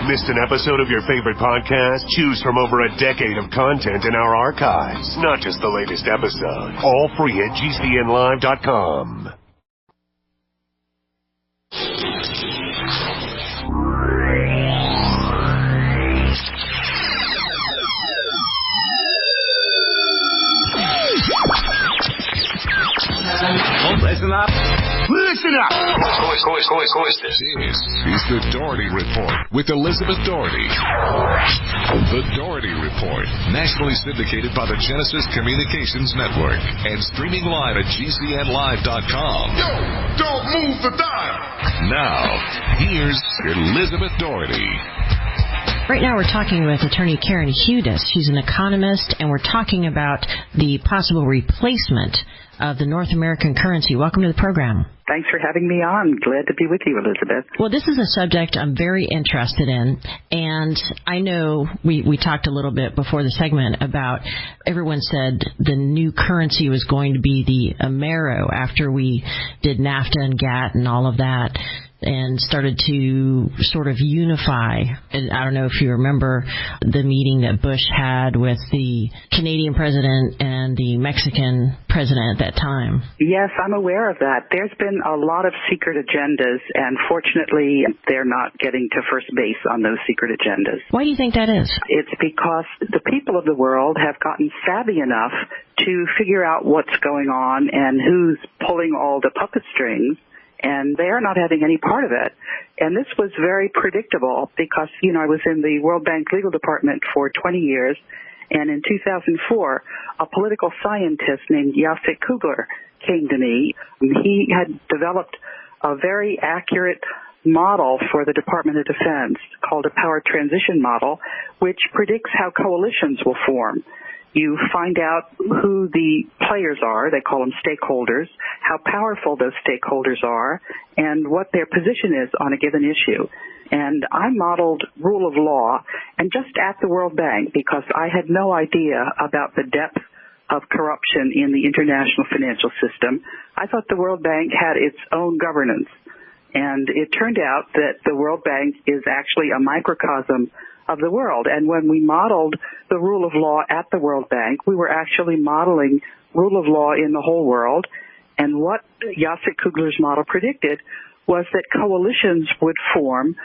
Missed an episode of your favorite podcast? Choose from over a decade of content in our archives, not just the latest episode. All free at GCNlive.com. Listen up. Listen up! Who is this? This is the Dougherty Report with Elizabeth Dougherty. The Dougherty Report, nationally syndicated by the Genesis Communications Network and streaming live at GCNlive.com. Yo, don't move the dial! Now, here's Elizabeth Dougherty. Right now we're talking with attorney Karen Hudes. She's an economist, and we're talking about the possible replacement of the North American currency. Welcome to the program. Thanks for having me on. Glad to be with you, Elizabeth. Well, this is a subject I'm very interested in, and I know we talked a little bit before the segment about everyone said the new currency was going to be the AMERO after we did NAFTA and GATT and all of that, and started to sort of unify. And I don't know if you remember the meeting that Bush had with the Canadian president and the Mexican president at that time. Yes, I'm aware of that. There's been a lot of secret agendas, and fortunately, they're not getting to first base on those secret agendas. Why do you think that is? It's because the people of the world have gotten savvy enough to figure out what's going on and who's pulling all the puppet strings, and they are not having any part of it. And this was very predictable because, I was in the World Bank legal department for 20 years, and in 2004, a political scientist named Jacek Kugler came to me. He had developed a very accurate model for the Department of Defense called a power transition model, which predicts how coalitions will form. You find out who the players are, they call them stakeholders, how powerful those stakeholders are, and what their position is on a given issue. And I modeled rule of law, and just at the World Bank, because I had no idea about the depth of corruption in the international financial system, I thought the World Bank had its own governance. And it turned out that the World Bank is actually a microcosm of the world. And when we modeled the rule of law at the World Bank, we were actually modeling rule of law in the whole world. And what Jacek Kugler's model predicted was that coalitions would form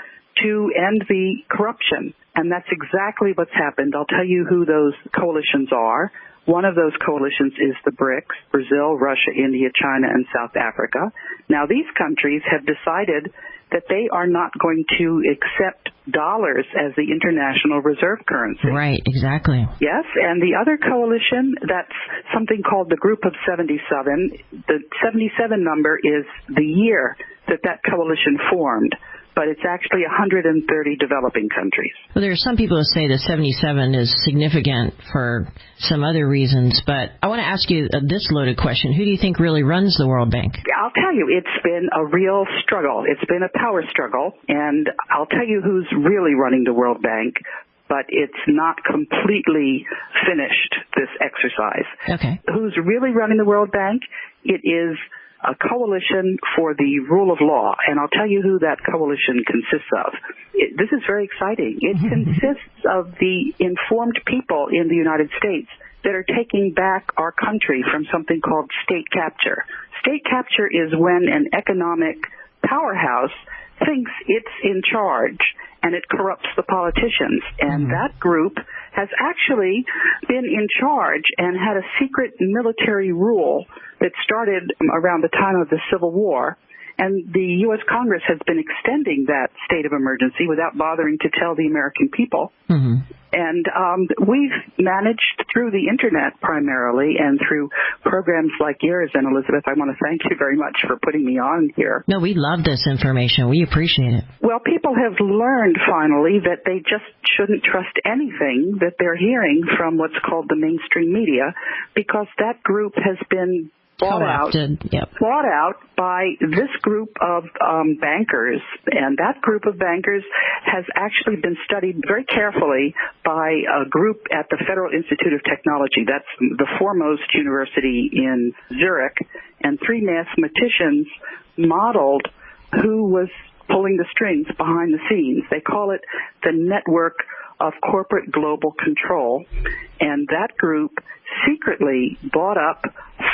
to end the corruption. And that's exactly what's happened. I'll tell you who those coalitions are. One of those coalitions is the BRICS, Brazil, Russia, India, China, and South Africa. Now, these countries have decided that they are not going to accept dollars as the international reserve currency. Right, exactly. Yes, and the other coalition, that's something called the Group of 77. The 77 number is the year that coalition formed, but it's actually 130 developing countries. Well, there are some people who say that 77 is significant for some other reasons, but I want to ask you this loaded question. Who do you think really runs the World Bank? I'll tell you, it's been a real struggle. It's been a power struggle, and I'll tell you who's really running the World Bank, but it's not completely finished, this exercise. Okay. Who's really running the World Bank? It is a coalition for the rule of law, and I'll tell you who that coalition consists of. This is very exciting. It consists of the informed people in the United States that are taking back our country from something called state capture. State capture is when an economic powerhouse thinks it's in charge and it corrupts the politicians. And that group has actually been in charge and had a secret military rule that started around the time of the Civil War. And the U.S. Congress has been extending that state of emergency without bothering to tell the American people. And we've managed through the Internet primarily and through programs like yours. And Elizabeth, I want to thank you very much for putting me on here. No, we love this information. We appreciate it. Well, people have learned finally that they just shouldn't trust anything that they're hearing from what's called the mainstream media, because that group has been bought out by this group of bankers, and that group of bankers has actually been studied very carefully by a group at the Federal Institute of Technology. That's the foremost university in Zurich, and 3 mathematicians modeled who was pulling the strings behind the scenes. They call it the Network of Corporate Global Control, and that group secretly bought up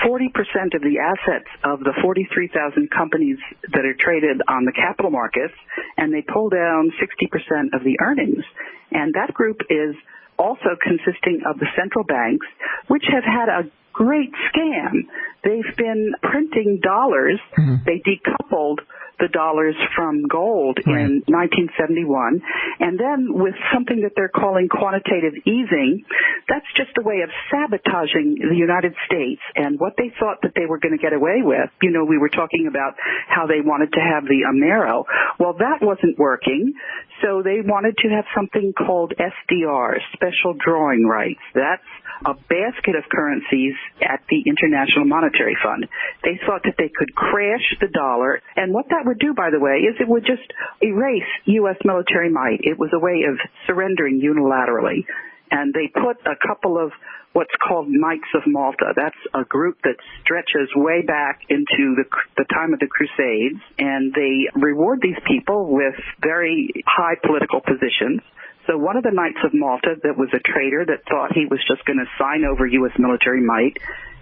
40% of the assets of the 43,000 companies that are traded on the capital markets, and they pull down 60% of the earnings. And that group is also consisting of the central banks, which have had a great scam. They've been printing dollars. Mm-hmm. They decoupled the dollars from gold in 1971, and then with something that they're calling quantitative easing, that's just a way of sabotaging the United States and what they thought that they were going to get away with. You know, we were talking about how they wanted to have the AMERO. Well, that wasn't working, so they wanted to have something called SDR, special drawing rights. That's a basket of currencies at the International Monetary Fund. They thought that they could crash the dollar, and what that would do, by the way, is it would just erase U.S. military might. It was a way of surrendering unilaterally. And they put a couple of what's called Knights of Malta. That's a group that stretches way back into the time of the Crusades, and they reward these people with very high political positions. So one of the Knights of Malta that was a traitor that thought he was just going to sign over U.S. military might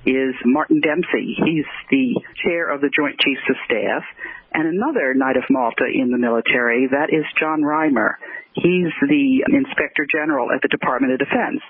is Martin Dempsey. He's the chair of the Joint Chiefs of Staff. And another Knight of Malta in the military, that is John Reimer. He's the Inspector General at the Department of Defense.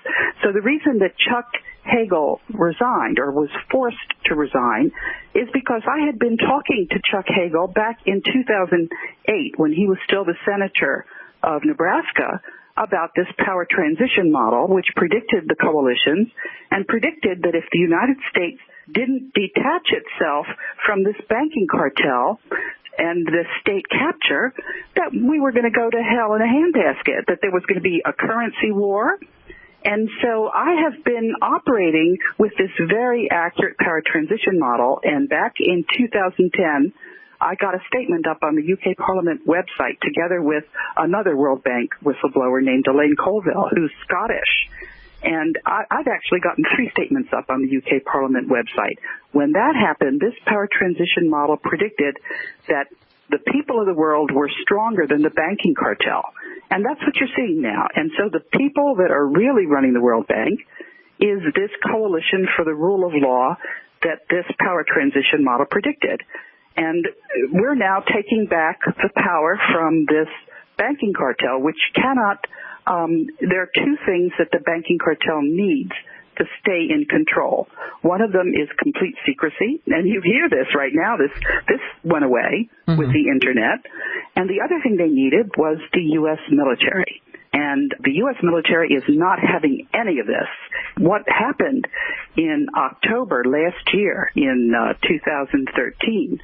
So the reason that Chuck Hagel resigned, or was forced to resign, is because I had been talking to Chuck Hagel back in 2008 when he was still the senator of Nebraska about this power transition model, which predicted the coalitions and predicted that if the United States didn't detach itself from this banking cartel and the state capture, that we were going to go to hell in a handbasket, that there was going to be a currency war. And so I have been operating with this very accurate power transition model, and back in 2010, I got a statement up on the UK Parliament website together with another World Bank whistleblower named Elaine Colville, who's Scottish. And I've actually gotten 3 statements up on the UK Parliament website. When that happened, this power transition model predicted that the people of the world were stronger than the banking cartel. And that's what you're seeing now. And so the people that are really running the World Bank is this coalition for the rule of law that this power transition model predicted. And we're now taking back the power from this banking cartel, which cannot, there are 2 things that the banking cartel needs to stay in control. One of them is complete secrecy, and you hear this right now, this went away with the internet. And the other thing they needed was the U.S. military. And the U.S. military is not having any of this. What happened in October last year, in 2013,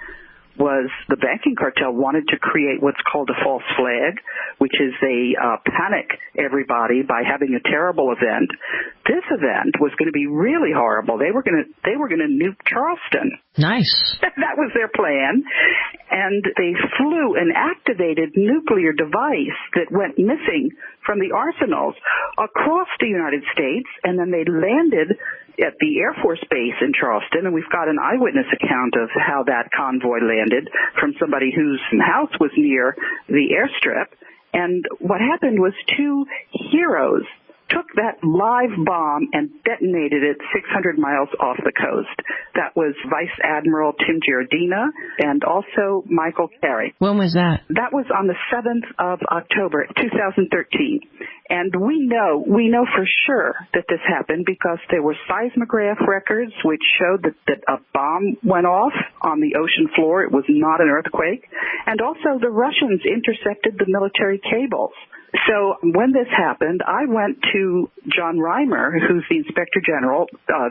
was the banking cartel wanted to create what's called a false flag, which is they panic everybody by having a terrible event. This event was going to be really horrible. They were going to nuke Charleston. Nice. That was their plan. And they flew an activated nuclear device that went missing from the arsenals across the United States, and then they landed at the Air Force Base in Charleston, and we've got an eyewitness account of how that convoy landed from somebody whose house was near the airstrip. And what happened was 2 heroes took that live bomb and detonated it 600 miles off the coast. That was Vice Admiral Tim Giardina and also Michael Carey. When was that? That was on the 7th of October, 2013. And we know for sure that this happened because there were seismograph records which showed that a bomb went off on the ocean floor. It was not an earthquake. And also the Russians intercepted the military cables. So when this happened, I went to John Reimer, who's the Inspector General.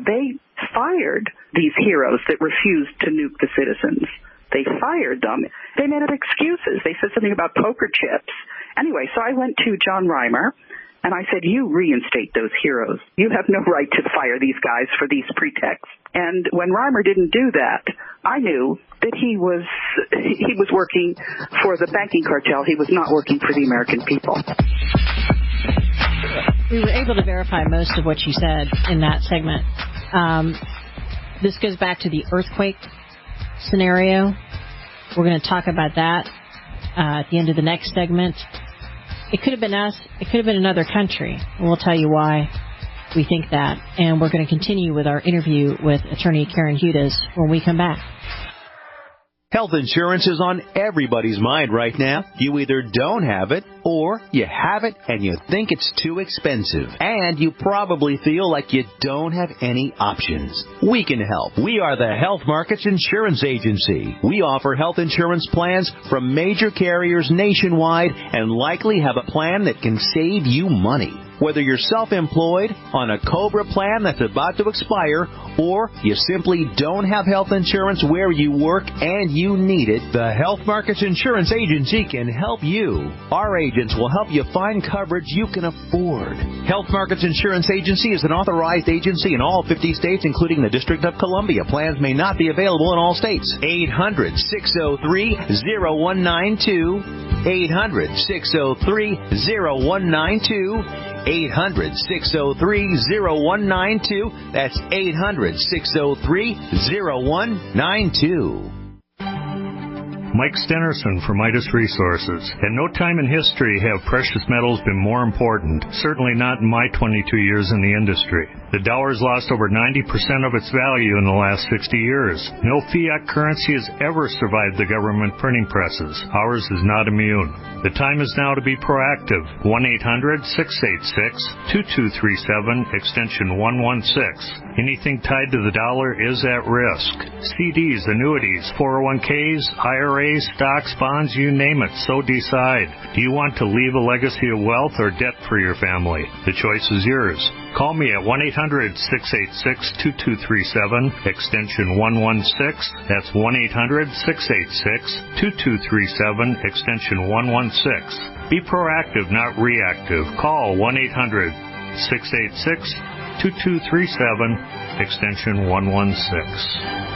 They fired these heroes that refused to nuke the citizens. They fired them. They made up excuses. They said something about poker chips. Anyway, so I went to John Reimer, and I said, you reinstate those heroes. You have no right to fire these guys for these pretexts. And when Reimer didn't do that, I knew that he was working for the banking cartel. He was not working for the American people. We were able to verify most of what you said in that segment. This goes back to the earthquake scenario. We're going to talk about that at the end of the next segment. It could have been us. It could have been another country. We'll tell you why we think that. And we're going to continue with our interview with attorney Karen Hudes when we come back. Health insurance is on everybody's mind right now. You either don't have it or you have it and you think it's too expensive. And you probably feel like you don't have any options. We can help. We are the Health Markets Insurance Agency. We offer health insurance plans from major carriers nationwide and likely have a plan that can save you money. Whether you're self-employed, on a COBRA plan that's about to expire, or you simply don't have health insurance where you work and you need it, the Health Markets Insurance Agency can help you. Our agents will help you find coverage you can afford. Health Markets Insurance Agency is an authorized agency in all 50 states, including the District of Columbia. Plans may not be available in all states. 800-603-0192. 800-603-0192. 800-603-0192. That's 800-603-0192. Mike Stenerson from Midas Resources. At no time in history have precious metals been more important, certainly not in my 22 years in the industry. The dollar has lost over 90% of its value in the last 60 years. No fiat currency has ever survived the government printing presses. Ours is not immune. The time is now to be proactive. 1-800-686-2237, extension 116. Anything tied to the dollar is at risk. CDs, annuities, 401ks, IRAs, stocks, bonds, you name it, so decide. Do you want to leave a legacy of wealth or debt for your family? The choice is yours. Call me at 1-800-686-2237, extension 116. That's 1-800-686-2237, extension 116. Be proactive, not reactive. Call 1-800-686-2237, extension 116.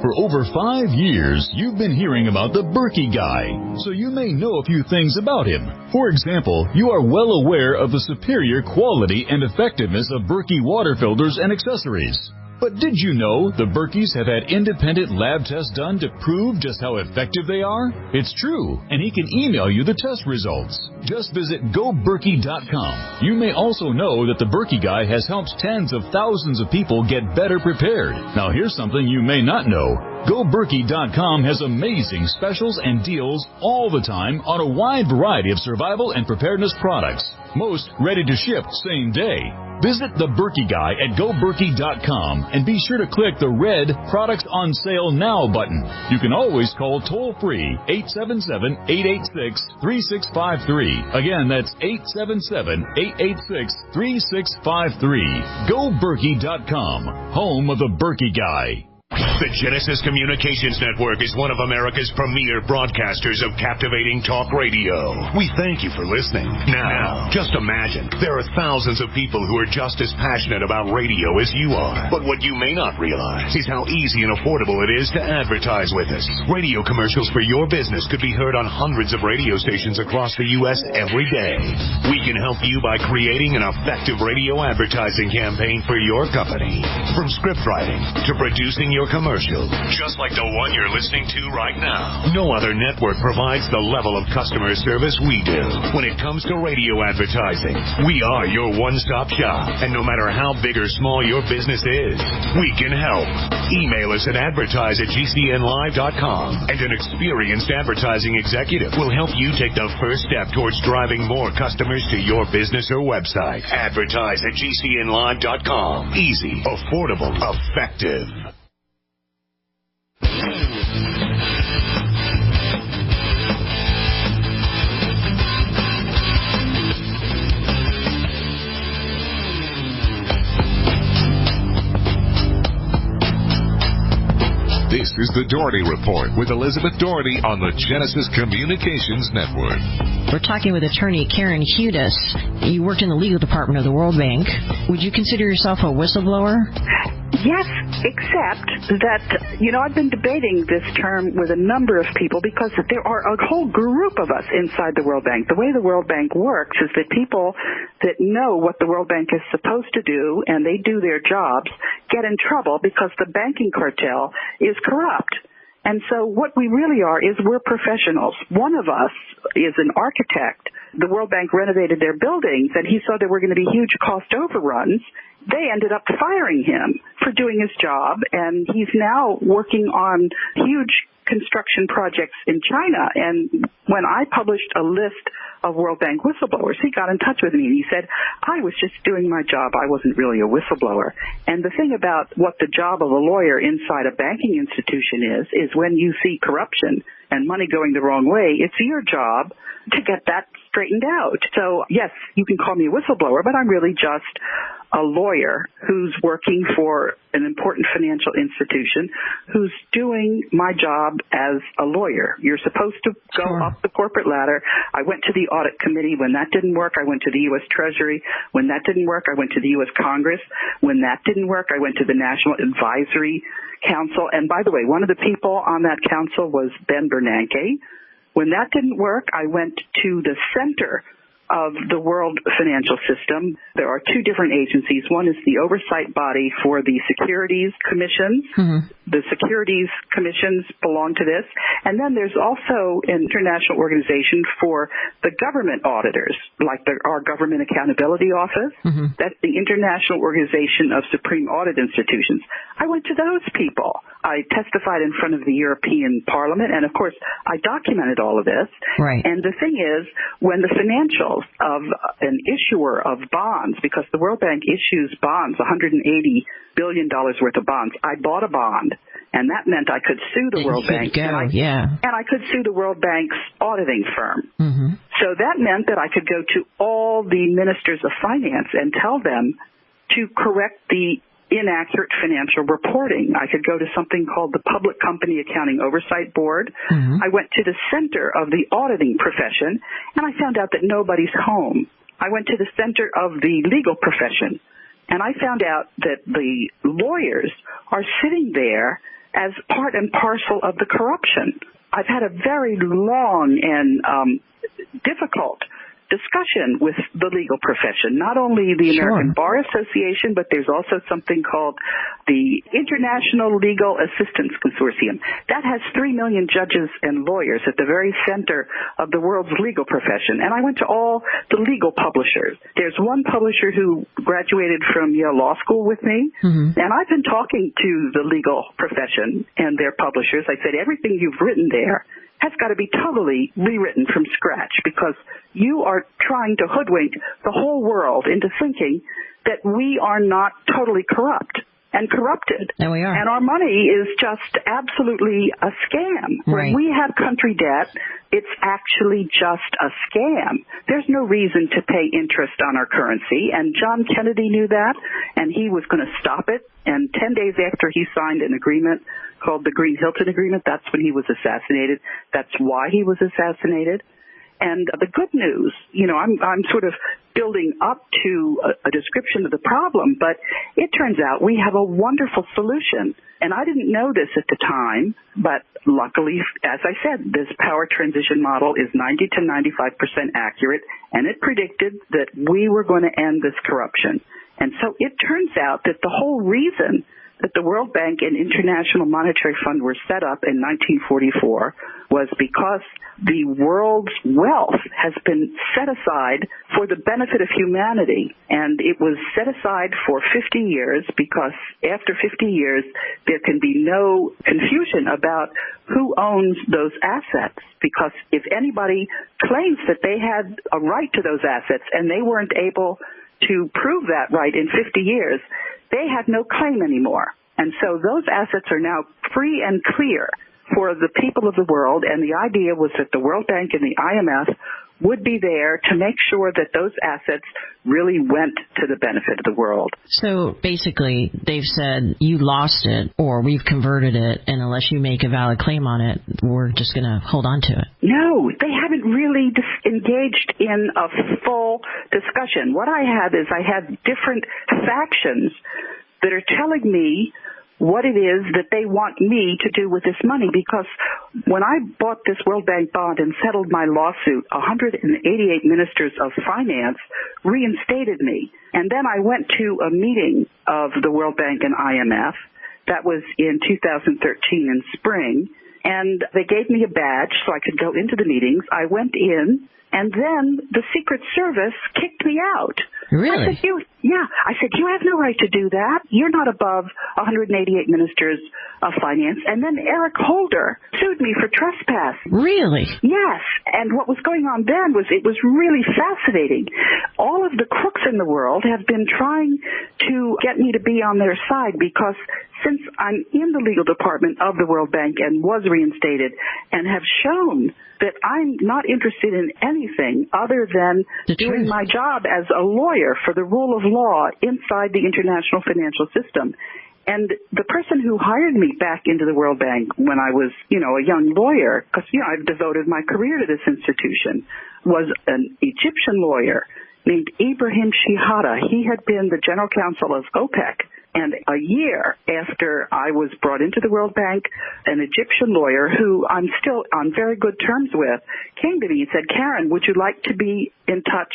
For over 5 years, you've been hearing about the Berkey guy, so you may know a few things about him. For example, you are well aware of the superior quality and effectiveness of Berkey water filters and accessories. But did you know the Berkeys have had independent lab tests done to prove just how effective they are? It's true, and he can email you the test results. Just visit GoBerkey.com. You may also know that the Berkey guy has helped tens of thousands of people get better prepared. Now here's something you may not know. GoBerkey.com has amazing specials and deals all the time on a wide variety of survival and preparedness products. Most ready to ship same day. Visit the Berkey guy at GoBerkey.com and be sure to click the red Products on Sale Now button. You can always call toll-free 877-886-3653. Again, that's 877-886-3653. GoBerkey.com, home of the Berkey guy. The Genesis Communications Network is one of America's premier broadcasters of captivating talk radio. We thank you for listening. Now, just imagine, there are thousands of people who are just as passionate about radio as you are. But what you may not realize is how easy and affordable it is to advertise with us. Radio commercials for your business could be heard on hundreds of radio stations across the U.S. every day. We can help you by creating an effective radio advertising campaign for your company. From script writing to producing your commercial, just like the one you're listening to right now. No other network provides the level of customer service we do. When it comes to radio advertising, we are your one-stop shop. And no matter how big or small your business is, we can help. Email us at advertise@gcnlive.com, and an experienced advertising executive will help you take the first step towards driving more customers to your business or website. Advertise@gcnlive.com. Easy, affordable, effective. This is the Dougherty Report with Elizabeth Dougherty on the Genesis Communications Network. We're talking with attorney Karen Hudes. You worked in the legal department of the World Bank. Would you consider yourself a whistleblower? Yes, except that, I've been debating this term with a number of people because there are a whole group of us inside the World Bank. The way the World Bank works is that people that know what the World Bank is supposed to do and they do their jobs get in trouble because the banking cartel is corrupt. And so what we really are is we're professionals. One of us is an architect. The World Bank renovated their buildings, and he saw there were going to be huge cost overruns. They ended up firing him for doing his job, and he's now working on huge construction projects in China. And when I published a list of World Bank whistleblowers, he got in touch with me and he said, I was just doing my job. I wasn't really a whistleblower. And the thing about what the job of a lawyer inside a banking institution is when you see corruption and money going the wrong way, it's your job to get that straightened out. So, yes, you can call me a whistleblower, but I'm really just a lawyer who's working for an important financial institution who's doing my job as a lawyer. You're supposed to go up the corporate ladder. I went to the audit committee. When that didn't work, I went to the U.S. Treasury. When that didn't work, I went to the U.S. Congress. When that didn't work, I went to the National Advisory Council. And by the way, one of the people on that council was Ben Bernanke. When that didn't work, I went to the center of the world financial system. There are two different agencies. One is the oversight body for the securities commissions. Mm-hmm. The securities commissions belong to this. And then there's also an international organization for the government auditors, like our Government Accountability Office. Mm-hmm. That's the International Organization of Supreme Audit Institutions. I went to those people. I testified in front of the European Parliament, and of course, I documented all of this. Right. And the thing is, when the financials of an issuer of bonds, because the World Bank issues bonds, $180 billion worth of bonds, I bought a bond, and that meant I could sue the World Bank. And I could sue the World Bank's auditing firm. Mm-hmm. So that meant that I could go to all the ministers of finance and tell them to correct the inaccurate financial reporting. I could go to something called the Public Company Accounting Oversight Board. Mm-hmm. I went to the center of the auditing profession, and I found out that nobody's home. I went to the center of the legal profession, and I found out that the lawyers are sitting there as part and parcel of the corruption. I've had a very long and difficult discussion with the legal profession, not only the American Bar Association, but there's also something called the International Legal Assistance Consortium. That has 3 million judges and lawyers at the very center of the world's legal profession. And I went to all the legal publishers. There's one publisher who graduated from Yale Law School with me, and I've been talking to the legal profession and their publishers. I said, everything you've written there has got to be totally rewritten from scratch, because you are trying to hoodwink the whole world into thinking that we are not totally corrupt and corrupted. And we are. And our money is just absolutely a scam. Right. When we have country debt, it's actually just a scam. There's no reason to pay interest on our currency, and John Kennedy knew that, and he was going to stop it. And 10 days after he signed an agreement called the Green-Hilton Agreement, that's when he was assassinated. That's why he was assassinated. And the good news, I'm sort of building up to a description of the problem, but it turns out we have a wonderful solution. And I didn't know this at the time, but luckily, as I said, this power transition model is 90 to 95% accurate, and it predicted that we were going to end this corruption. And so it turns out that the whole reason that the World Bank and International Monetary Fund were set up in 1944 was because the world's wealth has been set aside for the benefit of humanity. And it was set aside for 50 years because after 50 years, there can be no confusion about who owns those assets. Because if anybody claims that they had a right to those assets and they weren't able to prove that right in 50 years, they had no claim anymore. And so those assets are now free and clear for the people of the world, and the idea was that the World Bank and the IMF would be there to make sure that those assets really went to the benefit of the world. So basically, they've said, you lost it, or we've converted it, and unless you make a valid claim on it, we're just going to hold on to it. No, they haven't really engaged in a full discussion. What I had is I had different factions that are telling me what it is that they want me to do with this money, because when I bought this World Bank bond and settled my lawsuit, 188 ministers of finance reinstated me. And then I went to a meeting of the World Bank and IMF. That was in 2013 in spring. And they gave me a badge so I could go into the meetings. I went in, and then the Secret Service kicked me out. Really? I said, you have no right to do that. You're not above 188 ministers of finance. And then Eric Holder sued me for trespass. Really? Yes. And what was going on then was, it was really fascinating. All of the crooks in the world have been trying to get me to be on their side, because since I'm in the legal department of the World Bank and was reinstated and have shown that I'm not interested in anything other than doing my job as a lawyer for the rule of law inside the international financial system. And the person who hired me back into the World Bank when I was, a young lawyer, because, I've devoted my career to this institution, was an Egyptian lawyer named Ibrahim Shihada. He had been the general counsel of OPEC. And a year after I was brought into the World Bank, an Egyptian lawyer who I'm still on very good terms with came to me and said, Karen, would you like to be in touch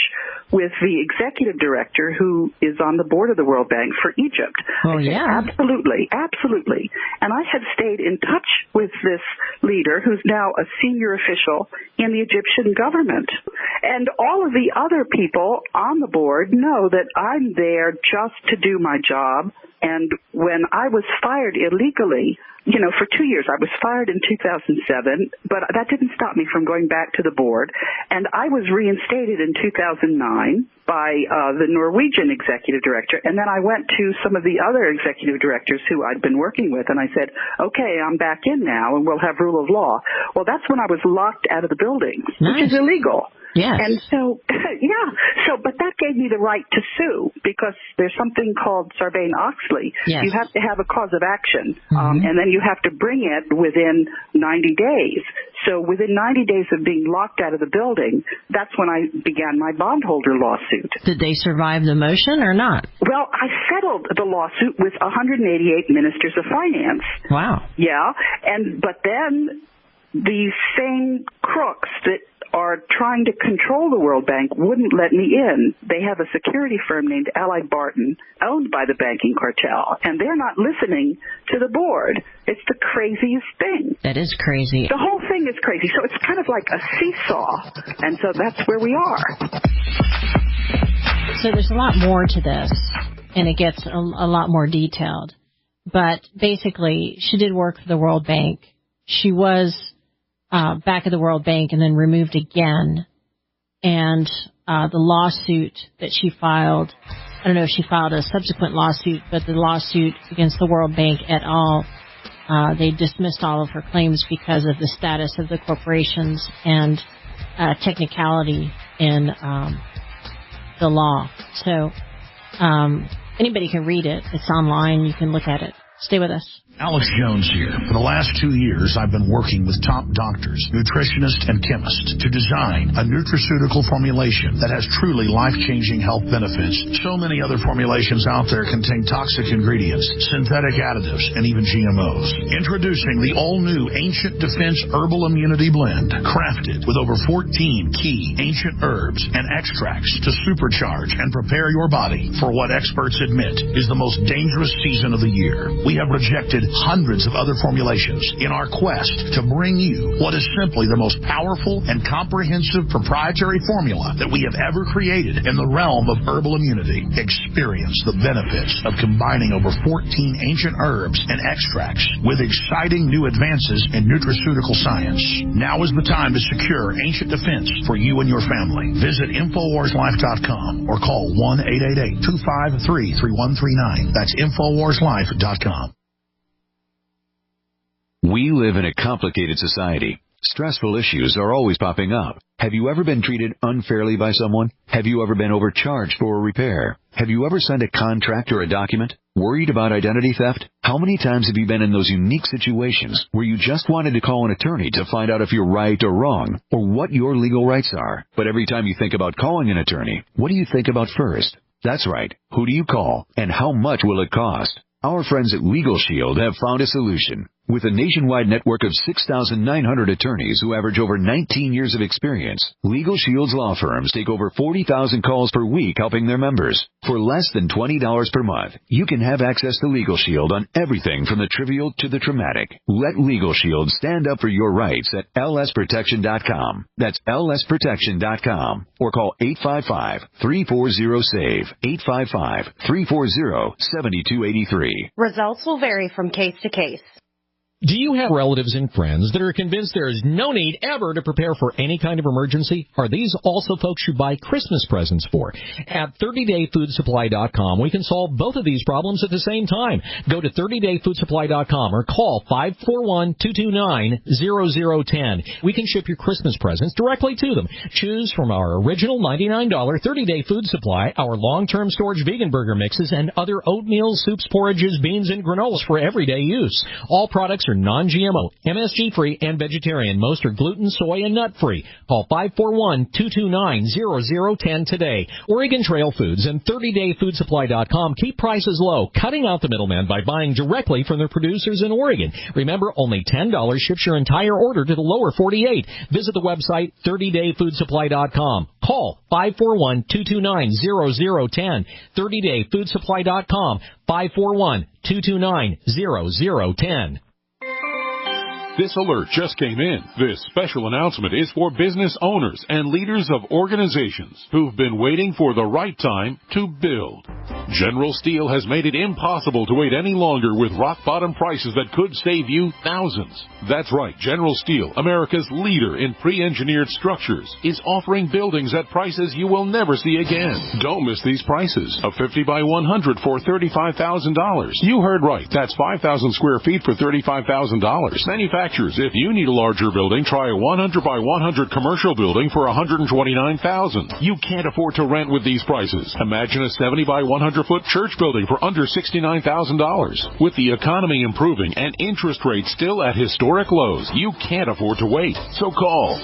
with the executive director who is on the board of the World Bank for Egypt? Oh, yeah. Absolutely, absolutely. And I have stayed in touch with this leader, who's now a senior official in the Egyptian government. And all of the other people on the board know that I'm there just to do my job. And when I was fired illegally, for 2 years, I was fired in 2007, but that didn't stop me from going back to the board. And I was reinstated in 2009 by the Norwegian executive director. And then I went to some of the other executive directors who I'd been working with, and I said, okay, I'm back in now, and we'll have rule of law. Well, that's when I was locked out of the buildings, which is illegal. Yes. And so, but that gave me the right to sue, because there's something called Sarbanes-Oxley. Yes. You have to have a cause of action, and then you have to bring it within 90 days. So within 90 days of being locked out of the building, that's when I began my bondholder lawsuit. Did they survive the motion or not? Well, I settled the lawsuit with 188 ministers of finance. Wow. Yeah, but then these same crooks that are trying to control the World Bank wouldn't let me in. They have a security firm named Allied Barton, owned by the banking cartel, and they're not listening to the board. It's the craziest thing. That is crazy. The whole thing is crazy. So it's kind of like a seesaw, and so that's where we are. So there's a lot more to this, and it gets a lot more detailed. But basically, she did work for the World Bank. She was back at the World Bank and then removed again. And the lawsuit that she filed, I don't know if she filed a subsequent lawsuit, but the lawsuit against the World Bank et al., they dismissed all of her claims because of the status of the corporations and technicality in the law. So anybody can read it. It's online. You can look at it. Stay with us. Alex Jones here. For the last 2 years, I've been working with top doctors, nutritionists, and chemists to design a nutraceutical formulation that has truly life-changing health benefits. So many other formulations out there contain toxic ingredients, synthetic additives, and even GMOs. Introducing the all-new Ancient Defense Herbal Immunity Blend, crafted with over 14 key ancient herbs and extracts to supercharge and prepare your body for what experts admit is the most dangerous season of the year. We have rejected hundreds of other formulations in our quest to bring you what is simply the most powerful and comprehensive proprietary formula that we have ever created in the realm of herbal immunity. Experience the benefits of combining over 14 ancient herbs and extracts with exciting new advances in nutraceutical science. Now is the time to secure Ancient Defense for you and your family. Visit InfoWarsLife.com or call 1-888-253-3139. That's InfoWarsLife.com. We live in a complicated society. Stressful issues are always popping up. Have you ever been treated unfairly by someone? Have you ever been overcharged for a repair? Have you ever signed a contract or a document? Worried about identity theft? How many times have you been in those unique situations where you just wanted to call an attorney to find out if you're right or wrong, or what your legal rights are? But every time you think about calling an attorney, what do you think about first? That's right. Who do you call, and how much will it cost? Our friends at Legal Shield have found a solution. With a nationwide network of 6,900 attorneys who average over 19 years of experience, Legal Shield's law firms take over 40,000 calls per week helping their members. For less than $20 per month, you can have access to Legal Shield on everything from the trivial to the traumatic. Let Legal Shield stand up for your rights at lsprotection.com. That's lsprotection.com. Or call 855-340-SAVE, 855-340-7283. Results will vary from case to case. Do you have relatives and friends that are convinced there is no need ever to prepare for any kind of emergency? Are these also folks you buy Christmas presents for? At 30dayfoodsupply.com, we can solve both of these problems at the same time. Go to 30dayfoodsupply.com or call 541-229-0010. We can ship your Christmas presents directly to them. Choose from our original $99 30-day food supply, our long-term storage vegan burger mixes, and other oatmeal, soups, porridges, beans, and granolas for everyday use. All products are non-GMO, MSG-free, and vegetarian. Most are gluten, soy, and nut-free. Call 541-229-0010 today. Oregon Trail Foods and 30dayfoodsupply.com keep prices low, cutting out the middleman by buying directly from their producers in Oregon. Remember, only $10 ships your entire order to the lower 48. Visit the website 30dayfoodsupply.com. Call 541-229-0010. 30dayfoodsupply.com. 541-229-0010. This alert just came in. This special announcement is for business owners and leaders of organizations who've been waiting for the right time to build. General Steel has made it impossible to wait any longer with rock-bottom prices that could save you thousands. That's right, General Steel, America's leader in pre-engineered structures, is offering buildings at prices you will never see again. Don't miss these prices. A 50 by 100 for $35,000. You heard right. That's 5,000 square feet for $35,000. Manufacturers, if you need a larger building, try a 100 by 100 commercial building for $129,000. You can't afford to rent with these prices. Imagine a 70 by 100-foot church building for under $69,000. With the economy improving and interest rates still at historic lows, you can't afford to wait. So call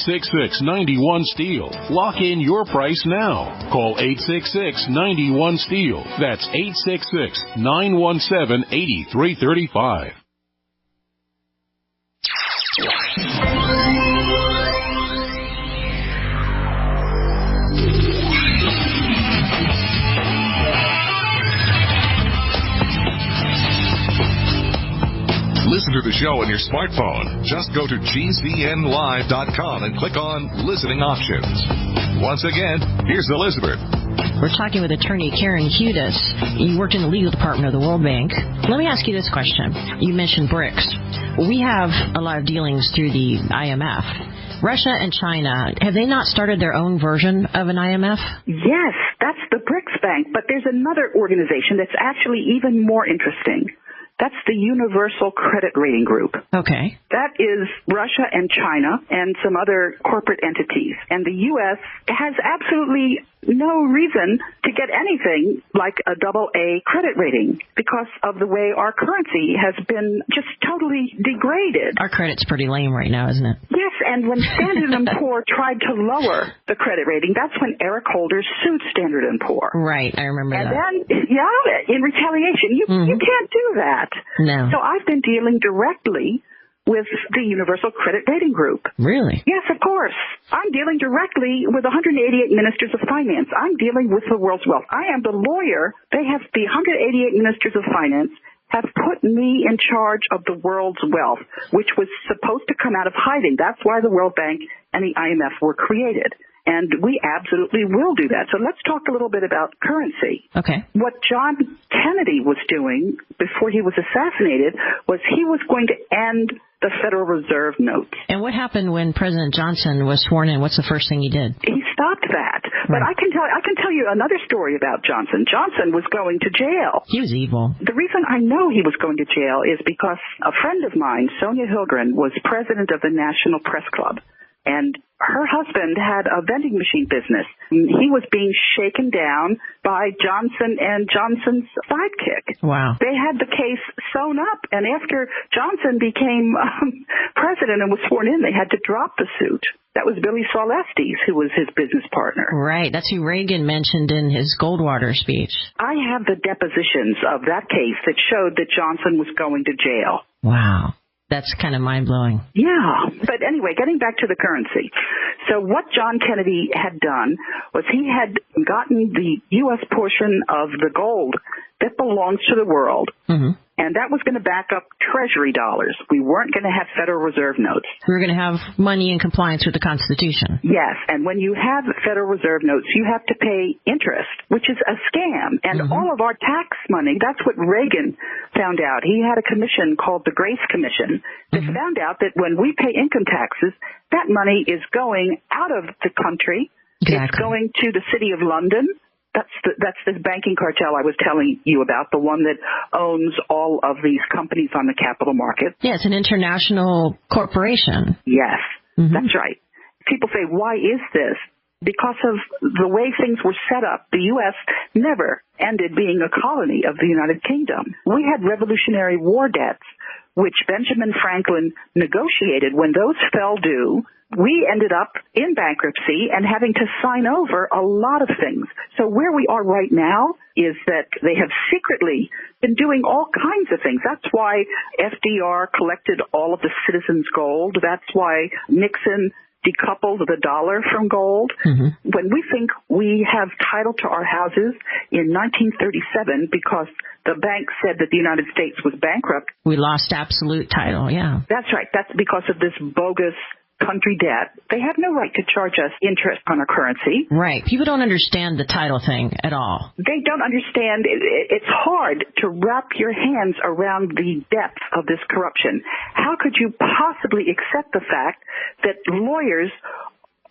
866-91-STEEL. Lock in your price now. Call 866-91-STEEL. That's 866-917-8335. Listen to the show on your smartphone. Just go to gcnlive.com and click on Listening Options. Once again, here's Elizabeth. We're talking with attorney Karen Hudes. You worked in the legal department of the World Bank. Let me ask you this question. You mentioned BRICS. We have a lot of dealings through the IMF. Russia and China, have they not started their own version of an IMF? Yes, that's the BRICS Bank, but there's another organization that's actually even more interesting. That's the Universal Credit Rating Group. Okay. That is Russia and China and some other corporate entities. And the U.S. has absolutely no reason to get anything like a AA credit rating because of the way our currency has been just totally degraded. Our credit's pretty lame right now, isn't it? Yes, and when Standard & Poor tried to lower the credit rating, that's when Eric Holder sued Standard & Poor. Right, I remember that. And then, yeah, in retaliation, you can't do that. No. So I've been dealing directly with the Universal Credit Rating Group. Really? Yes, of course. I'm dealing directly with 188 ministers of finance. I'm dealing with the world's wealth. I am the lawyer. They have the 188 ministers of finance have put me in charge of the world's wealth, which was supposed to come out of hiding. That's why the World Bank and the IMF were created. And we absolutely will do that. So let's talk a little bit about currency. Okay. What John Kennedy was doing before he was assassinated was he was going to end the Federal Reserve notes. And what happened when President Johnson was sworn in? What's the first thing he did? He stopped that. But I can tell you another story about Johnson. Johnson was going to jail. He was evil. The reason I know he was going to jail is because a friend of mine, Sonia Hilgren, was president of the National Press Club. And her husband had a vending machine business. He was being shaken down by Johnson & Johnson's sidekick. Wow. They had the case sewn up, and after Johnson became president and was sworn in, they had to drop the suit. That was Billy Solestes, who was his business partner. Right. That's who Reagan mentioned in his Goldwater speech. I have the depositions of that case that showed that Johnson was going to jail. Wow. That's kind of mind-blowing. Yeah. But anyway, getting back to the currency. So what John Kennedy had done was he had gotten the U.S. portion of the gold that belongs to the world. Mm-hmm. And that was going to back up Treasury dollars. We weren't going to have Federal Reserve notes. We were going to have money in compliance with the Constitution. Yes, and when you have Federal Reserve notes, you have to pay interest, which is a scam. And all of our tax money, that's what Reagan found out. He had a commission called the Grace Commission that found out that when we pay income taxes, that money is going out of the country. Exactly. It's going to the City of London. That's this banking cartel I was telling you about, the one that owns all of these companies on the capital market. Yeah, it's an international corporation. Yes, that's right. People say, why is this? Because of the way things were set up, the U.S. never ended being a colony of the United Kingdom. We had Revolutionary War debts, which Benjamin Franklin negotiated. When those fell due, we ended up in bankruptcy and having to sign over a lot of things. So where we are right now is that they have secretly been doing all kinds of things. That's why FDR collected all of the citizens' gold. That's why Nixon decoupled the dollar from gold. When we think we have title to our houses in 1937 because the bank said that the United States was bankrupt. We lost absolute title, yeah. That's right. That's because of this bogus country debt. They have no right to charge us interest on our currency. Right. People don't understand the title thing at all. They don't understand. It's hard to wrap your hands around the depth of this corruption. How could you possibly accept the fact that lawyers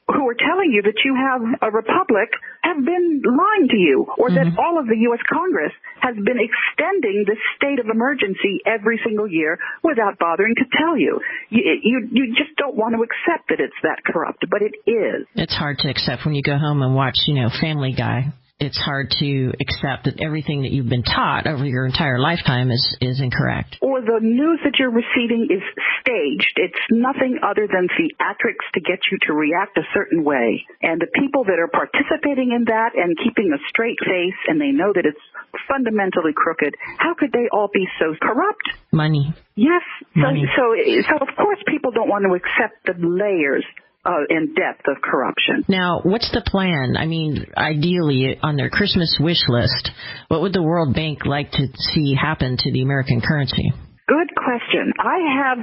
who are telling you that you have a republic have been lying to you, or that all of the U.S. Congress has been extending the state of emergency every single year without bothering to tell you. You just don't want to accept that it's that corrupt, but it is. It's hard to accept when you go home and watch, Family Guy. It's hard to accept that everything that you've been taught over your entire lifetime is incorrect. Or the news that you're receiving is staged. It's nothing other than theatrics to get you to react a certain way. And the people that are participating in that and keeping a straight face, and they know that it's fundamentally crooked, how could they all be so corrupt? Money. Yes. Money. So of course people don't want to accept the layers and depth of corruption. Now, what's the plan? I mean, ideally, on their Christmas wish list, what would the World Bank like to see happen to the American currency? Good question. I have,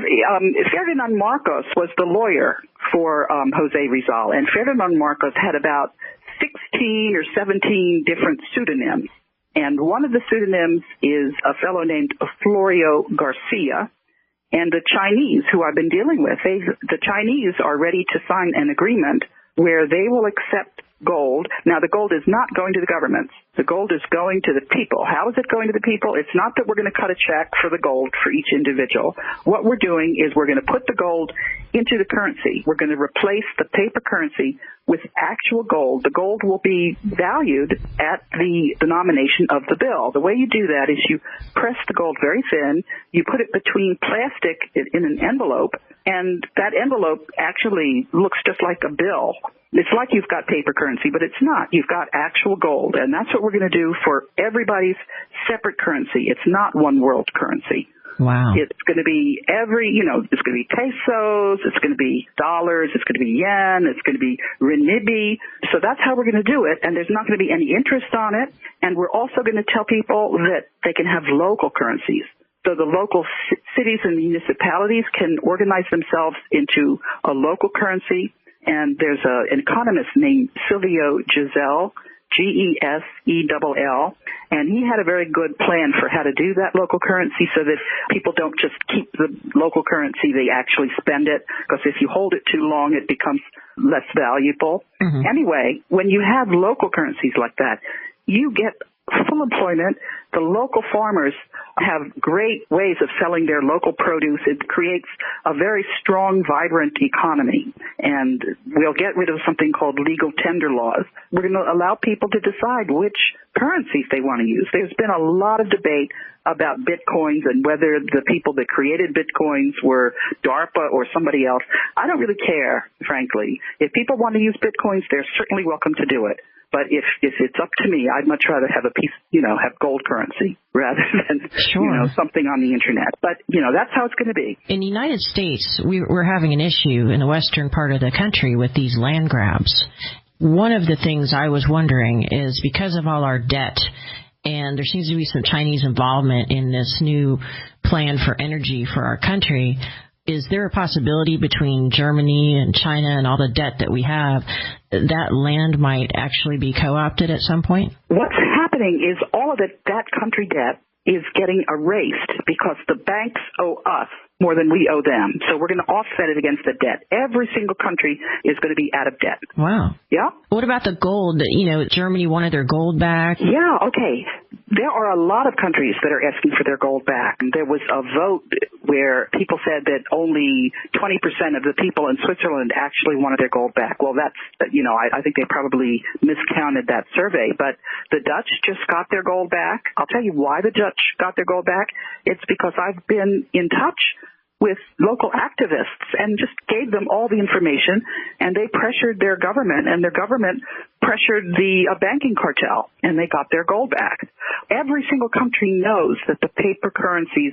Ferdinand Marcos was the lawyer for Jose Rizal, and Ferdinand Marcos had about 16 or 17 different pseudonyms. And one of the pseudonyms is a fellow named Florio Garcia. And the Chinese, who I've been dealing with, the Chinese are ready to sign an agreement where they will accept gold. Now, the gold is not going to the governments. The gold is going to the people. How is it going to the people? It's not that we're going to cut a check for the gold for each individual. What we're doing is we're going to put the gold into the currency. We're going to replace the paper currency with actual gold. The gold will be valued at the denomination of the bill. The way you do that is you press the gold very thin, you put it between plastic in an envelope, and that envelope actually looks just like a bill. It's like you've got paper currency, but it's not. You've got actual gold, and that's what we're going to do for everybody's separate currency. It's not one world currency. Wow. It's going to be it's going to be pesos, it's going to be dollars, it's going to be yen, it's going to be renminbi. So that's how we're going to do it, and there's not going to be any interest on it. And we're also going to tell people that they can have local currencies. So the local cities and municipalities can organize themselves into a local currency. And there's an economist named Silvio Gesell, G-E-S-E-L-L, and he had a very good plan for how to do that local currency so that people don't just keep the local currency, they actually spend it, because if you hold it too long, it becomes less valuable. Anyway, when you have local currencies like that, you get full employment. The local farmers have great ways of selling their local produce. It creates a very strong, vibrant economy. And we'll get rid of something called legal tender laws. We're going to allow people to decide which currencies they want to use. There's been a lot of debate about Bitcoins and whether the people that created Bitcoins were DARPA or somebody else. I don't really care, frankly. If people want to use Bitcoins, they're certainly welcome to do it. But if it's up to me, I'd much rather have a piece, have gold currency rather than, something on the internet. But, that's how it's going to be. In the United States, we're having an issue in the western part of the country with these land grabs. One of the things I was wondering is because of all our debt, and there seems to be some Chinese involvement in this new plan for energy for our country, is there a possibility between Germany and China and all the debt that we have, that land might actually be co-opted at some point? What's happening is all of that country debt is getting erased because the banks owe us more than we owe them. So we're going to offset it against the debt. Every single country is going to be out of debt. Wow. Yeah. What about the gold? Germany wanted their gold back. Yeah, okay. There are a lot of countries that are asking for their gold back. There was a vote where people said that only 20% of the people in Switzerland actually wanted their gold back. Well, that's, I think they probably miscounted that survey. But the Dutch just got their gold back. I'll tell you why the Dutch got their gold back. It's because I've been in touch with local activists and just gave them all the information, and they pressured their government, and their government pressured the banking cartel, and they got their gold back. Every single country knows that the paper currencies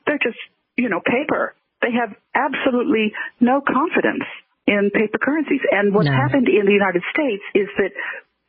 they're just, paper. They have absolutely no confidence in paper currencies. And what's happened in the United States is that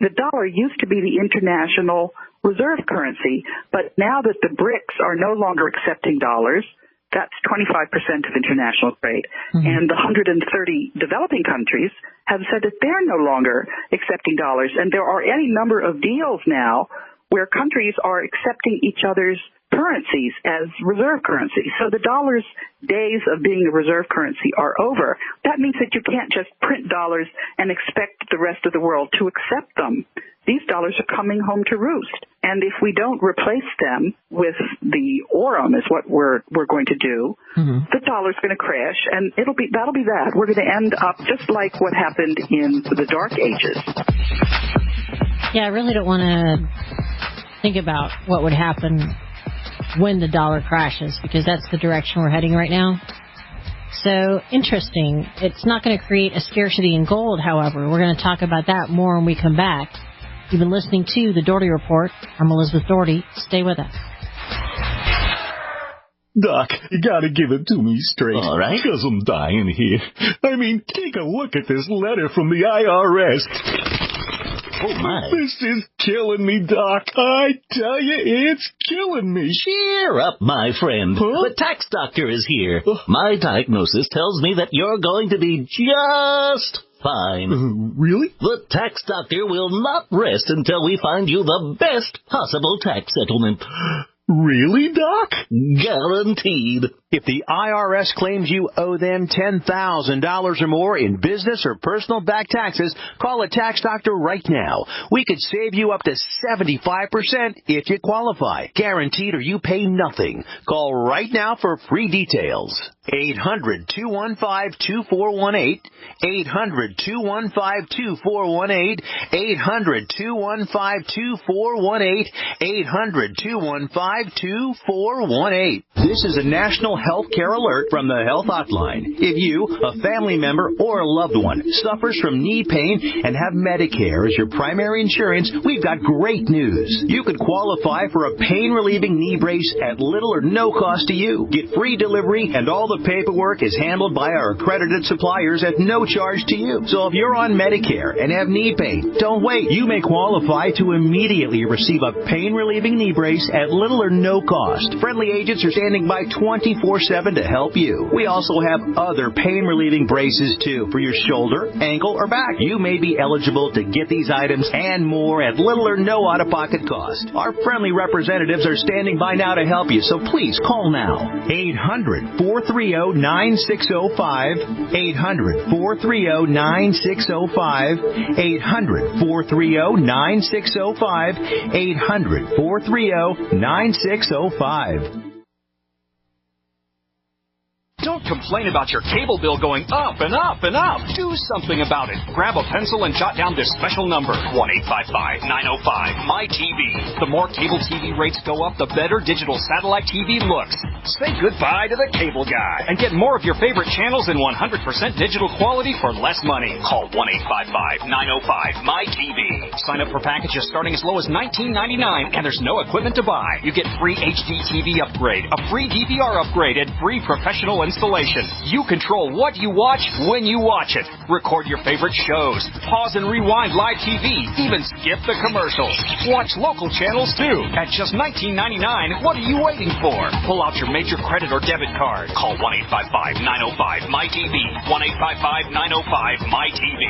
the dollar used to be the international reserve currency, but now that the BRICS are no longer accepting dollars, that's 25% of international trade. Mm-hmm. And the 130 developing countries have said that they're no longer accepting dollars. And there are any number of deals now where countries are accepting each other's currencies as reserve currency. So the dollar's days of being a reserve currency are over. That means that you can't just print dollars and expect the rest of the world to accept them. These dollars are coming home to roost. And if we don't replace them with the Aurum, is what we're going to do, the dollar's going to crash, and that'll be that. We're going to end up just like what happened in the Dark Ages. Yeah, I really don't want to think about what would happen when the dollar crashes, because that's the direction we're heading right now. So, interesting. It's not going to create a scarcity in gold, however. We're going to talk about that more when we come back. You've been listening to The Dougherty Report. I'm Elizabeth Dougherty. Stay with us. Doc, you gotta give it to me straight. All right. Because I'm dying here. I mean, take a look at this letter from the IRS. Oh, my. This is killing me, Doc. I tell you, it's killing me. Cheer up, my friend. Huh? The tax doctor is here. My diagnosis tells me that you're going to be just fine. Really? The tax doctor will not rest until we find you the best possible tax settlement. Really, Doc? Guaranteed. If the IRS claims you owe them $10,000 or more in business or personal back taxes, call a tax doctor right now. We could save you up to 75% if you qualify. Guaranteed or you pay nothing. Call right now for free details. 800-215-2418. 800-215-2418. 800-215-2418. 800-215-2418. This is a national health care alert from the Health Hotline. If you, a family member, or a loved one suffers from knee pain and have Medicare as your primary insurance, we've got great news. You could qualify for a pain-relieving knee brace at little or no cost to you. Get free delivery, and all the paperwork is handled by our accredited suppliers at no charge to you. So if you're on Medicare and have knee pain, don't wait. You may qualify to immediately receive a pain-relieving knee brace at little or no cost. Friendly agents are standing by 24/7 to help you. We also have other pain-relieving braces, too, for your shoulder, ankle, or back. You may be eligible to get these items and more at little or no out-of-pocket cost. Our friendly representatives are standing by now to help you, so please call now. 800-438 800-430-9605. 800-430-9605. 800-430-9605. 800-430-9605. Don't complain about your cable bill going up and up and up. Do something about it. Grab a pencil and jot down this special number, 1-855-905-MY-TV. The more cable TV rates go up, the better digital satellite TV looks. Say goodbye to the cable guy and get more of your favorite channels in 100% digital quality for less money. Call 1-855-905-MY-TV. Sign up for packages starting as low as $19.99, and there's no equipment to buy. You get free HD TV upgrade, a free DVR upgrade, and free professional installation. You control what you watch when you watch it. Record your favorite shows. Pause and rewind live TV. Even skip the commercials. Watch local channels too. At just $19.99, what are you waiting for? Pull out your major credit or debit card. Call 1-855-905-MY-TV. 1-855-905-MY-TV.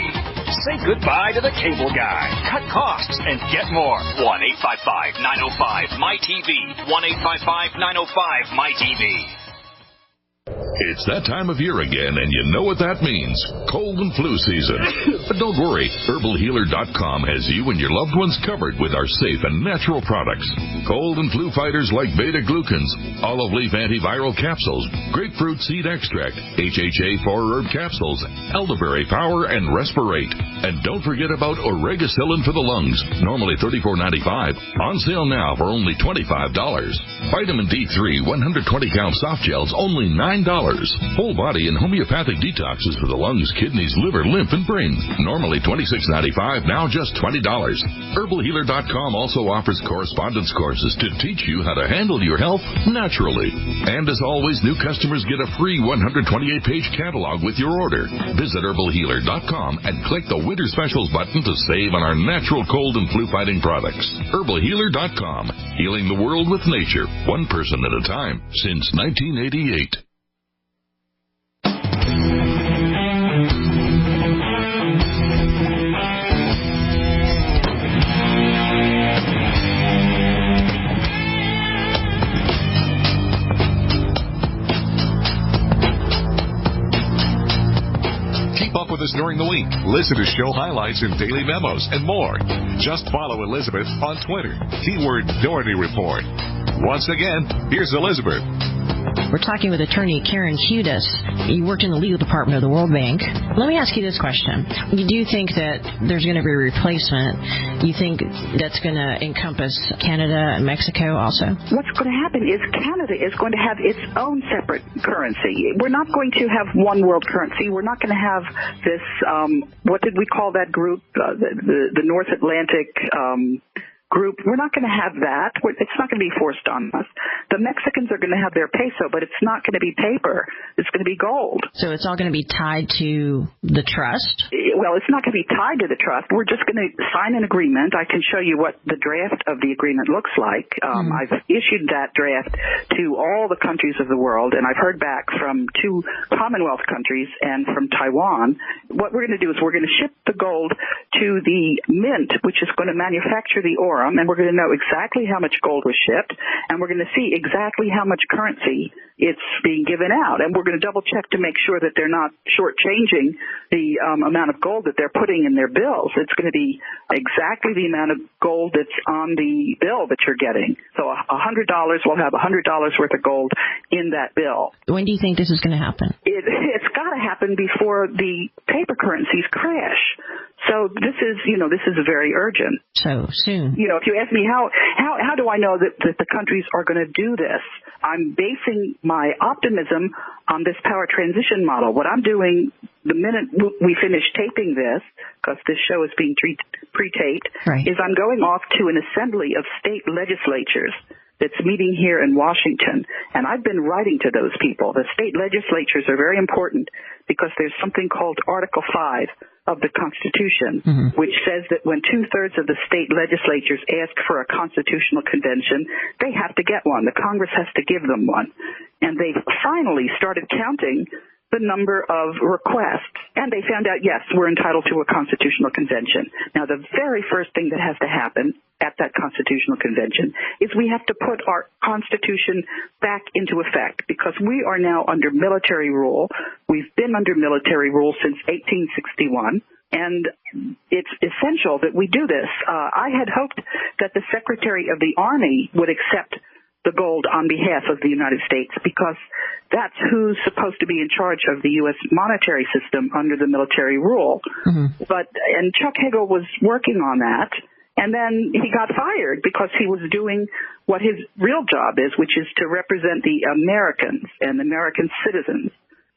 Say goodbye to the cable guy. Cut costs and get more. 1-855-905-MY-TV. 1-855-905-MY-TV. It's that time of year again, and you know what that means. Cold and flu season. But don't worry, HerbalHealer.com has you and your loved ones covered with our safe and natural products. Cold and flu fighters like beta-glucans, olive leaf antiviral capsules, grapefruit seed extract, HHA 4-herb capsules, elderberry power, and respirate. And don't forget about Oregacillin for the lungs, normally $34.95, on sale now for only $25. Vitamin D3 120-count soft gels, only $9. Whole body and homeopathic detoxes for the lungs, kidneys, liver, lymph, and brain. Normally $26.95, now just $20. HerbalHealer.com also offers correspondence courses to teach you how to handle your health naturally. And as always, new customers get a free 128-page catalog with your order. Visit HerbalHealer.com and click the Winter Specials button to save on our natural cold and flu fighting products. HerbalHealer.com, healing the world with nature, one person at a time, since 1988. With us during the week. Listen to show highlights and daily memos and more. Just follow Elizabeth on Twitter. Keyword Dougherty Report. Once again, here's Elizabeth. We're talking with attorney Karen Hudes. You worked in the legal department of the World Bank. Let me ask you this question. You do think that there's going to be a replacement? You think that's going to encompass Canada and Mexico also? What's going to happen is Canada is going to have its own separate currency. We're not going to have one world currency. We're not going to have this, what did we call that group? The North Atlantic group. We're not going to have that. It's not going to be forced on us. The Mexicans are going to have their peso, but it's not going to be paper. It's going to be gold. So it's all going to be tied to the trust? Well, it's not going to be tied to the trust. We're just going to sign an agreement. I can show you what the draft of the agreement looks like. I've issued that draft to all the countries of the world, and I've heard back from 2 Commonwealth countries and from Taiwan. What we're going to do is we're going to ship the gold to the mint, which is going to manufacture the ore, and we're going to know exactly how much gold was shipped, and we're going to see exactly how much currency it's being given out. And we're going to double check to make sure that they're not shortchanging the amount of gold that they're putting in their bills. It's going to be exactly the amount of gold that's on the bill that you're getting. So $100 will have $100 worth of gold in that bill. When do you think this is going to happen? It's got to happen before the paper currencies crash. So this is very urgent. So soon. If you ask me how do I know that the countries are going to do this, I'm basing my optimism on this power transition model. What I'm doing the minute we finish taping this, because this show is being pre-taped, right, is I'm going off to an assembly of state legislatures that's meeting here in Washington. And I've been writing to those people. The state legislatures are very important because there's something called Article 5 of the Constitution, which says that when 2/3 of the state legislatures ask for a constitutional convention, they have to get one. The Congress has to give them one. And they've finally started counting the number of requests, and they found out, yes, we're entitled to a constitutional convention. Now, the very first thing that has to happen at that Constitutional Convention is we have to put our Constitution back into effect because we are now under military rule. We've been under military rule since 1861. And it's essential that we do this. I had hoped that the Secretary of the Army would accept the gold on behalf of the United States because that's who's supposed to be in charge of the U.S. monetary system under the military rule. Mm-hmm. And Chuck Hagel was working on that, and then he got fired because he was doing what his real job is, which is to represent the Americans and American citizens.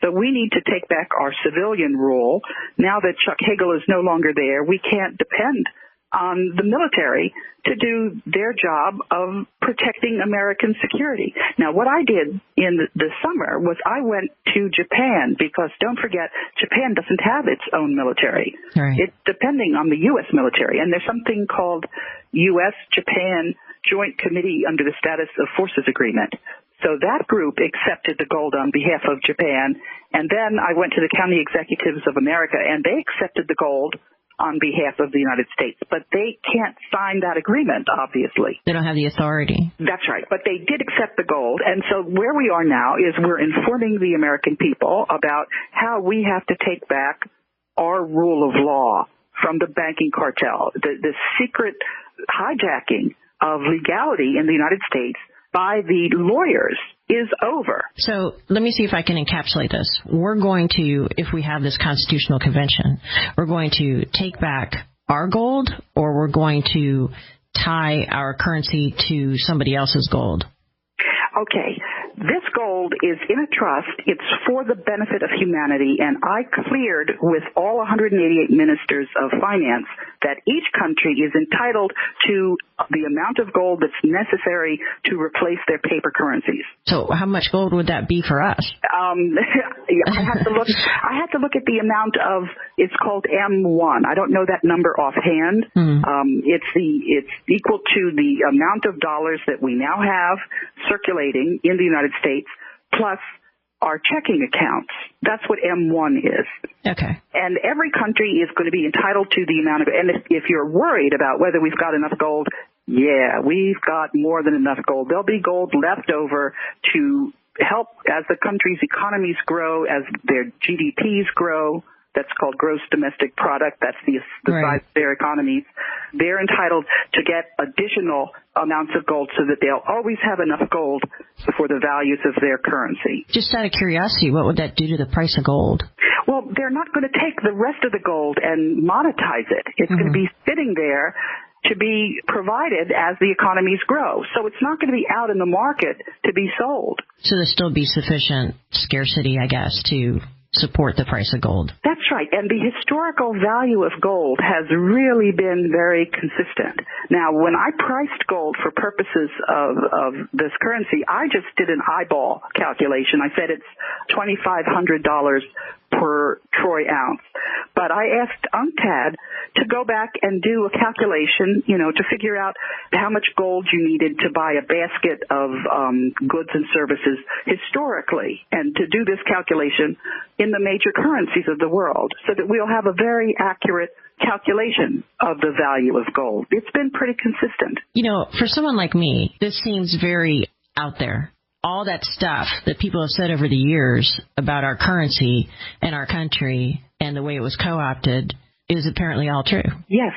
So we need to take back our civilian rule. Now that Chuck Hagel is no longer there, we can't depend on the military to do their job of protecting American security. Now, what I did in the summer was I went to Japan because, don't forget, Japan doesn't have its own military. Right. It's depending on the U.S. military. And there's something called U.S.-Japan Joint Committee under the Status of Forces Agreement. So that group accepted the gold on behalf of Japan. And then I went to the county executives of America, and they accepted the gold on behalf of the United States. But they can't sign that agreement, obviously. They don't have the authority. That's right. But they did accept the gold. And so where we are now is we're informing the American people about how we have to take back our rule of law from the banking cartel, the secret hijacking of legality in the United States by the lawyers is over. So let me see if I can encapsulate this. We're going to, if we have this Constitutional Convention, we're going to take back our gold, or we're going to tie our currency to somebody else's gold? Okay. This gold is in a trust. It's for the benefit of humanity, and I cleared with all 188 ministers of finance that each country is entitled to the amount of gold that's necessary to replace their paper currencies. So how much gold would that be for us? I had to look at the amount of, it's called M1. I don't know that number offhand. It's equal to the amount of dollars that we now have circulating in the United States, plus our checking accounts. That's what M1 is. Okay. And every country is going to be entitled to the amount of, and if you're worried about whether we've got enough gold, yeah, we've got more than enough gold. There'll be gold left over to help as the country's economies grow, as their GDPs grow. That's called gross domestic product. That's the size of their economies. They're entitled to get additional amounts of gold so that they'll always have enough gold for the values of their currency. Just out of curiosity, what would that do to the price of gold? Well, they're not going to take the rest of the gold and monetize it. It's going to be sitting there to be provided as the economies grow. So it's not going to be out in the market to be sold. So there'll still be sufficient scarcity, I guess, to support the price of gold. That's right. And the historical value of gold has really been very consistent. Now, when I priced gold for purposes of this currency, I just did an eyeball calculation. I said it's $2,500 per troy ounce. But I asked UNCTAD to go back and do a calculation, to figure out how much gold you needed to buy a basket of goods and services historically, and to do this calculation in the major currencies of the world so that we'll have a very accurate calculation of the value of gold. It's been pretty consistent. For someone like me, this seems very out there. All that stuff that people have said over the years about our currency and our country and the way it was co-opted is apparently all true. Yes.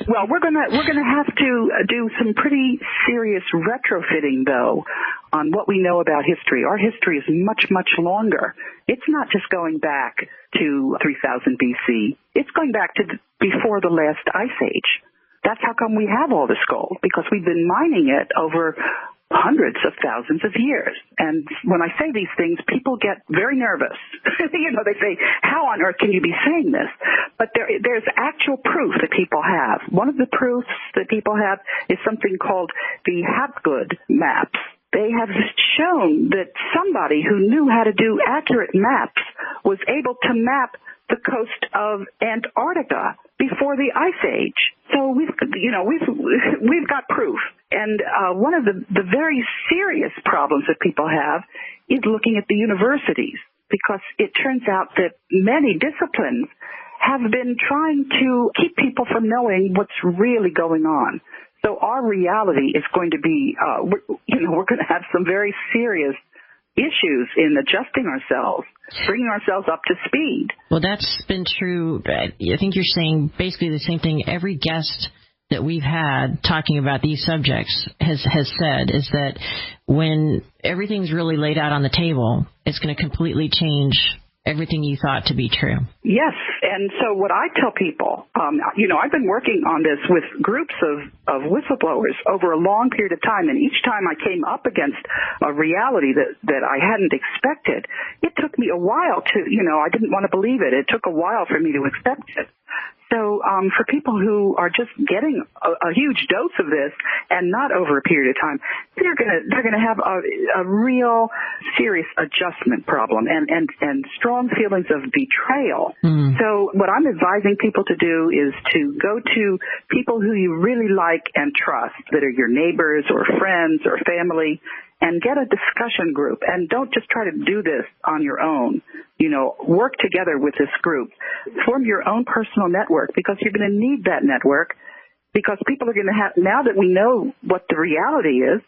Well, we're gonna have to do some pretty serious retrofitting, though, on what we know about history. Our history is much, much longer. It's not just going back to 3000 BC. It's going back to before the last ice age. That's how come we have all this gold, because we've been mining it over hundreds of thousands of years. And when I say these things, people get very nervous. They say, how on earth can you be saying this? But there's actual proof that people have. One of the proofs that people have is something called the Hapgood maps. They have shown that somebody who knew how to do accurate maps was able to map the coast of Antarctica before the Ice Age. So we've got proof. And one of the very serious problems that people have is looking at the universities, because it turns out that many disciplines have been trying to keep people from knowing what's really going on. So our reality is going to be, we're going to have some very serious issues in adjusting ourselves, bringing ourselves up to speed. Well, that's been true. I think you're saying basically the same thing every guest that we've had talking about these subjects has said, is that when everything's really laid out on the table, it's going to completely change everything you thought to be true. Yes, and so what I tell people, I've been working on this with groups of whistleblowers over a long period of time, and each time I came up against a reality that I hadn't expected, it took me a while to, I didn't want to believe it. It took a while for me to accept it. So for people who are just getting a huge dose of this and not over a period of time, they're gonna have a real serious adjustment problem and strong feelings of betrayal. So what I'm advising people to do is to go to people who you really like and trust, that are your neighbors or friends or family, and get a discussion group. And don't just try to do this on your own. Work together with this group. Form your own personal network, because you're going to need that network, because people are going to have, now that we know what the reality is,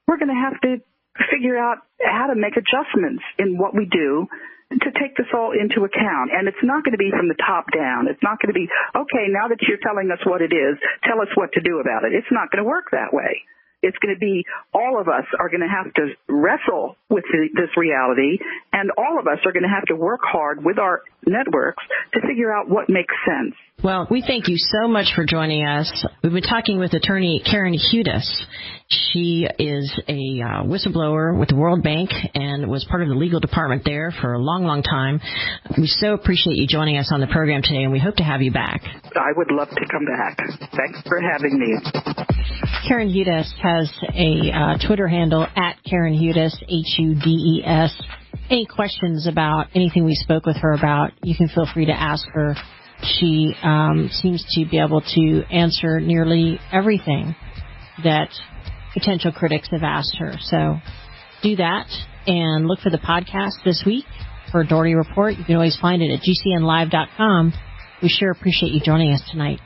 we're going to have to figure out how to make adjustments in what we do to take this all into account. And it's not going to be from the top down. It's not going to be, okay, now that you're telling us what it is, tell us what to do about it. It's not going to work that way. It's going to be, all of us are going to have to wrestle with this reality, and all of us are going to have to work hard with our networks to figure out what makes sense. Well, we thank you so much for joining us. We've been talking with attorney Karen Hudes. She is a whistleblower with the World Bank and was part of the legal department there for a long, long time. We so appreciate you joining us on the program today, and we hope to have you back. I would love to come back. Thanks for having me. Karen Hudes has a Twitter handle at Karen Hudes, Hudes. Any questions about anything we spoke with her about, you can feel free to ask her. She seems to be able to answer nearly everything that potential critics have asked her. So do that and look for the podcast this week for Dougherty Report. You can always find it at gcnlive.com. We sure appreciate you joining us tonight.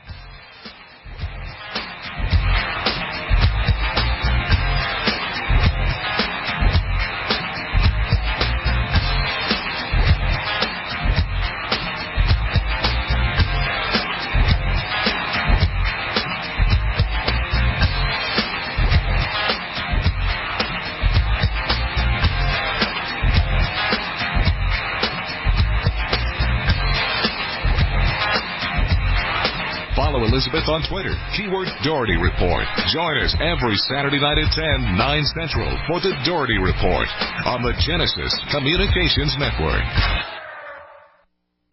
Elizabeth on Twitter. Keyword Dougherty Report. Join us every Saturday night at 10, 9 Central for the Dougherty Report on the Genesis Communications Network.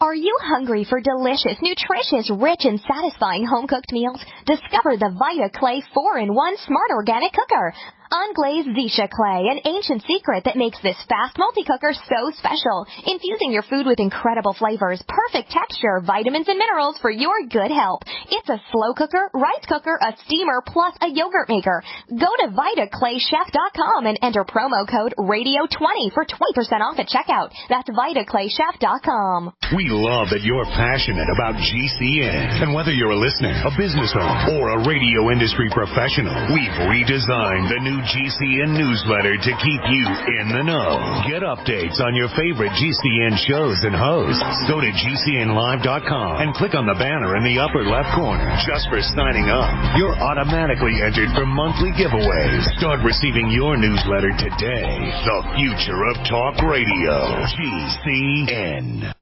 Are you hungry for delicious, nutritious, rich, and satisfying home-cooked meals? Discover the Vita Clay 4-in-1 Smart Organic Cooker. Unglazed Zisha clay, an ancient secret that makes this fast multi-cooker so special. Infusing your food with incredible flavors, perfect texture, vitamins, and minerals for your good health. It's a slow cooker, rice cooker, a steamer, plus a yogurt maker. Go to VitaClayChef.com and enter promo code Radio20 for 20% off at checkout. That's VitaClayChef.com. We love that you're passionate about GCN. And whether you're a listener, a business owner, or a radio industry professional, we've redesigned the new GCN newsletter to keep you in the know. Get updates on your favorite GCN shows and hosts. Go to GCNlive.com and click on the banner in the upper left corner. Just for signing up, you're automatically entered for monthly giveaways. Start receiving your newsletter today. The future of talk radio. GCN.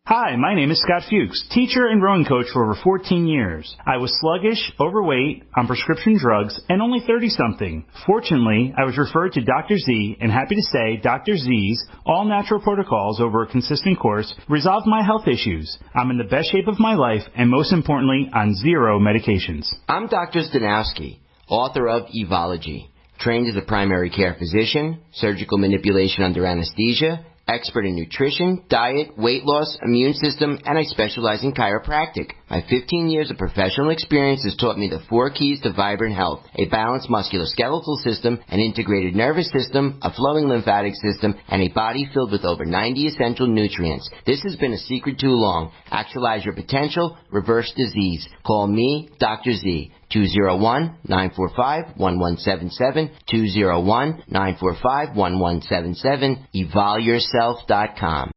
Hi, my name is Scott Fuchs, teacher and rowing coach for over 14 years. I was sluggish, overweight, on prescription drugs, and only 30-something. Fortunately, I was referred to Dr. Z, and happy to say Dr. Z's all-natural protocols over a consistent course resolved my health issues. I'm in the best shape of my life, and most importantly, on 0 medications. I'm Dr. Stanowski, author of Evology, trained as a primary care physician, surgical manipulation under anesthesia, expert in nutrition, diet, weight loss, immune system, and I specialize in chiropractic. My 15 years of professional experience has taught me the 4 keys to vibrant health: a balanced musculoskeletal system, an integrated nervous system, a flowing lymphatic system, and a body filled with over 90 essential nutrients. This has been a secret too long. Actualize your potential, reverse disease. Call me, Dr. Z. 201-945-1177, 201-945-1177, evolveyourself.com.